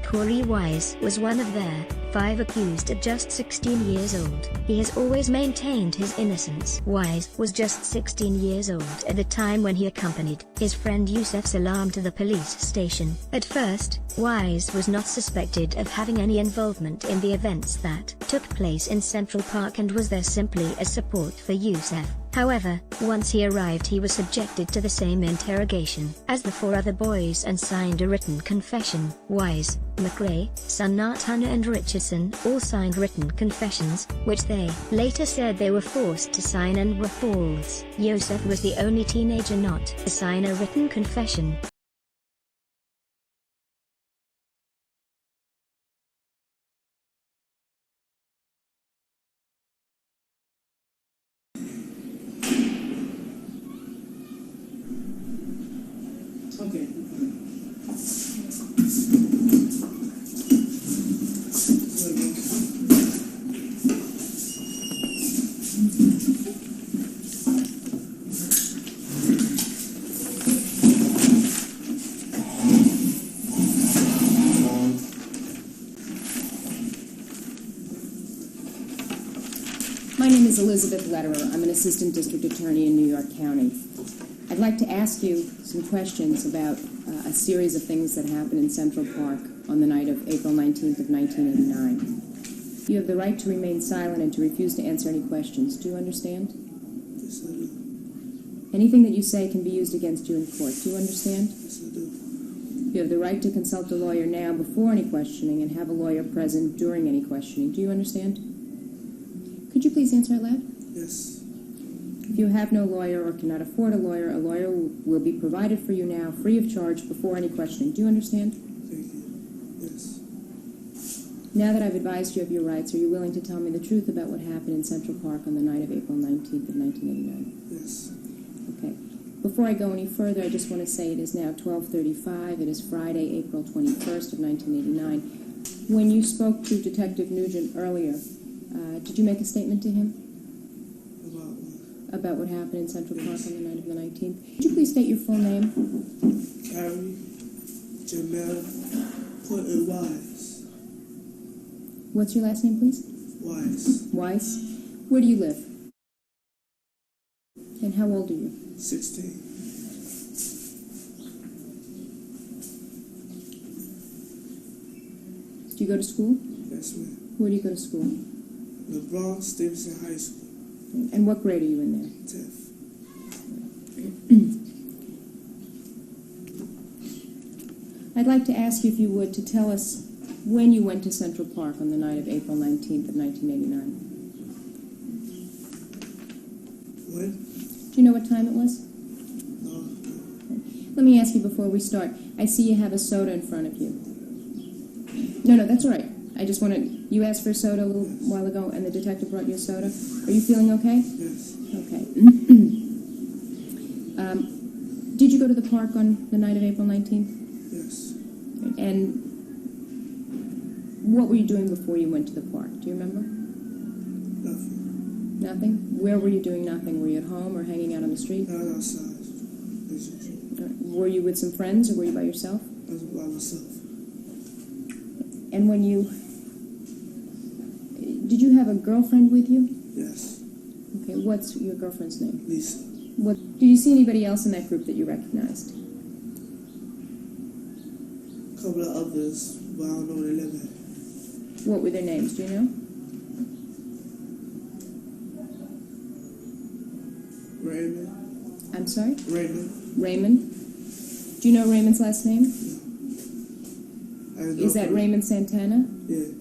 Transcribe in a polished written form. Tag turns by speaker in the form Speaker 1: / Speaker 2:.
Speaker 1: Corey Wise was one of their 5 accused at just 16 years old. He has always maintained his innocence. Wise was just 16 years old at the time when he accompanied his friend Yusuf Salam to the police station. At first, Wise was not suspected of having any involvement in the events that took place in Central Park and was there simply as support for Yusuf. However, once he arrived he was subjected to the same interrogation as the 4 other boys and signed a written confession. Wise, McRae, Sanatana and Richardson all signed written confessions, which they later said they were forced to sign and were false. Yusuf was the only teenager not to sign a written confession.
Speaker 2: Okay.
Speaker 3: My name is Elizabeth Lederer. I'm an assistant district attorney in New York County. I'd like to ask you some questions about a series of things that happened in Central Park on the night of April 19th of 1989. You have the right to remain silent and to refuse to answer any questions. Do you understand?
Speaker 2: Yes, I do.
Speaker 3: Anything that you say can be used against you in court. Do you understand?
Speaker 2: Yes, I do.
Speaker 3: You have the right to consult a lawyer now before any questioning and have a lawyer present during any questioning. Do you understand? Could you please answer out loud?
Speaker 2: Yes.
Speaker 3: If you have no lawyer or cannot afford a lawyer will be provided for you now, free of charge, before any questioning. Do you understand?
Speaker 2: Thank you. Yes.
Speaker 3: Now that I've advised you of your rights, are you willing to tell me the truth about what happened in Central Park on the night of April 19th of 1989?
Speaker 2: Yes.
Speaker 3: Okay. Before I go any further, I just want to say it is now 12:35. It is Friday, April 21st of 1989. When you spoke to Detective Nugent earlier, did you make a statement to him? About what happened in Central Park on the night of the 19th. Could you please state your full name?
Speaker 2: Carrie, Jamel, Clinton Wise.
Speaker 3: What's your last name, please?
Speaker 2: Wise.
Speaker 3: Wise. Where do you live? And how old are you?
Speaker 2: 16.
Speaker 3: Do you go to school?
Speaker 2: Yes, ma'am.
Speaker 3: Where do you go to school?
Speaker 2: The Bronx Stevenson High School.
Speaker 3: And what grade are you in there?
Speaker 2: 10th.
Speaker 3: I'd like to ask you, if you would, to tell us when you went to Central Park on the night of April 19th of 1989.
Speaker 2: When?
Speaker 3: Do you know what time it was?
Speaker 2: No.
Speaker 3: Let me ask you before we start. I see you have a soda in front of you. No, that's all right. I just wanted... You asked for a soda a little while ago, and the detective brought you a soda. Are you feeling okay?
Speaker 2: Yes.
Speaker 3: Okay. Did you go to the park on the night of April 19th?
Speaker 2: Yes.
Speaker 3: And what were you doing before you went to the park? Do you remember?
Speaker 2: Nothing.
Speaker 3: Nothing? Where were you doing nothing? Were you at home or hanging out on the street?
Speaker 2: Not outside. As usual.
Speaker 3: Were you with some friends, or were you by yourself?
Speaker 2: I was by myself.
Speaker 3: And when you... Did you have a girlfriend with you?
Speaker 2: Yes.
Speaker 3: Okay, what's your girlfriend's name?
Speaker 2: Lisa.
Speaker 3: What? Did you see anybody else in that group that you recognized?
Speaker 2: A couple of others, but I don't know where they live at.
Speaker 3: What were their names? Do you know?
Speaker 2: Raymond.
Speaker 3: I'm sorry?
Speaker 2: Raymond.
Speaker 3: Raymond? Do you know Raymond's last name?
Speaker 2: I
Speaker 3: Is that Raymond Santana?
Speaker 2: Yeah.